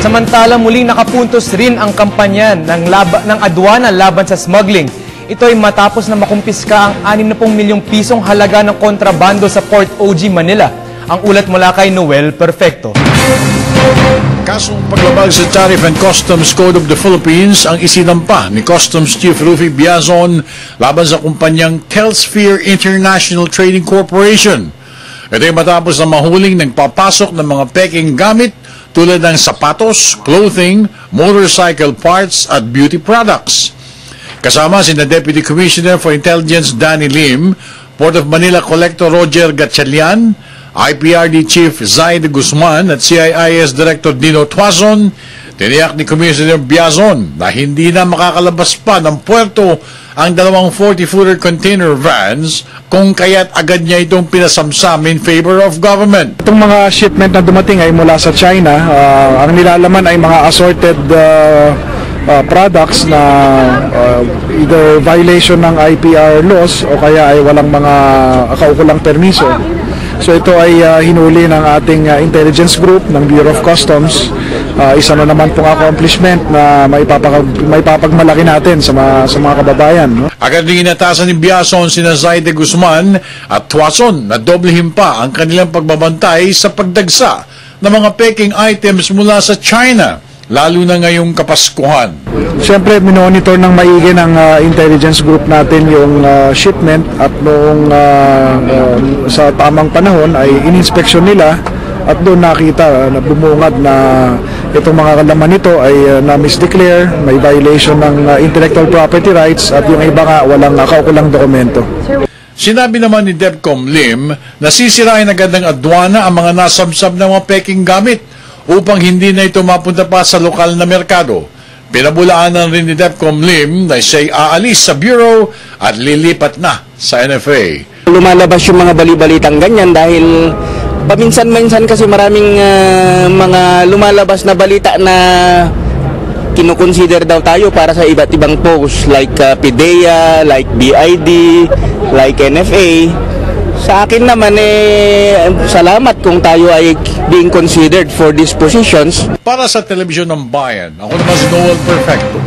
Samantala muling nakapuntos rin ang kampanya ng adwana laban sa smuggling. Ito ay matapos na makumpiska ang 60 milyong pisong halaga ng kontrabando sa Port OG Manila. Ang ulat mula kay Noel Perfecto. Kasong paglabag sa Tariff and Customs Code of the Philippines ang isinampa ni Customs Chief Rufy Biazon laban sa kumpanyang Telsphere International Trading Corporation. Ito ay matapos na mahuling nagpapasok ng mga peking gamit tulad ng sapatos, clothing, motorcycle parts at beauty products. Kasama sina Deputy Commissioner for Intelligence Danny Lim, Port of Manila Collector Roger Gatchalian, IPRD Chief Zaid Guzman at CIIS Director Dino Tuazon. Tiniyak ni Commissioner Biazon na hindi na makakalabas pa ng puerto ang dalawang 40-footer container vans kung kaya't agad niya itong pinasamsam in favor of government. Itong mga shipment na dumating ay mula sa China. Ang nilalaman ay mga assorted products na either violation ng IPR laws o kaya ay walang mga kaukulang permiso. So ito ay hinuli ng ating intelligence group ng Bureau of Customs. Isa na naman pong accomplishment na maipapagmalaki natin sa mga kababayan. No? Agad din inatasan ni Biazon sina Zaid Guzman at Tuazon na doblehin pa ang kanilang pagbabantay sa pagdagsa ng mga peking items mula sa China, lalo na ngayong Kapaskuhan. Siyempre, minonitor ng maigi ng intelligence group natin yung shipment at noong sa tamang panahon ay ininspeksyon nila at doon nakita na bumungad na itong mga laman nito ay na-misdeclare, may violation ng intellectual property rights at yung iba nga walang kaukulang dokumento. Sinabi naman ni DepCom Lim na sisirain agad ng adwana ang mga nasabsab ng mga peking gamit upang hindi na ito mapunta pa sa lokal na merkado. Pinabulaanan rin ni DepCom Lim na siya'y aalis sa Bureau at lilipat na sa NFA. Lumalabas yung mga bali-balitang ganyan dahil paminsan-minsan kasi maraming mga lumalabas na balita na kinukonsider daw tayo para sa iba't ibang post like PIDEA, like BID, like NFA. Sa akin naman salamat kung tayo ay being considered for these positions. Para sa Telebisyon ng Bayan, ako naman si Noel Perfecto.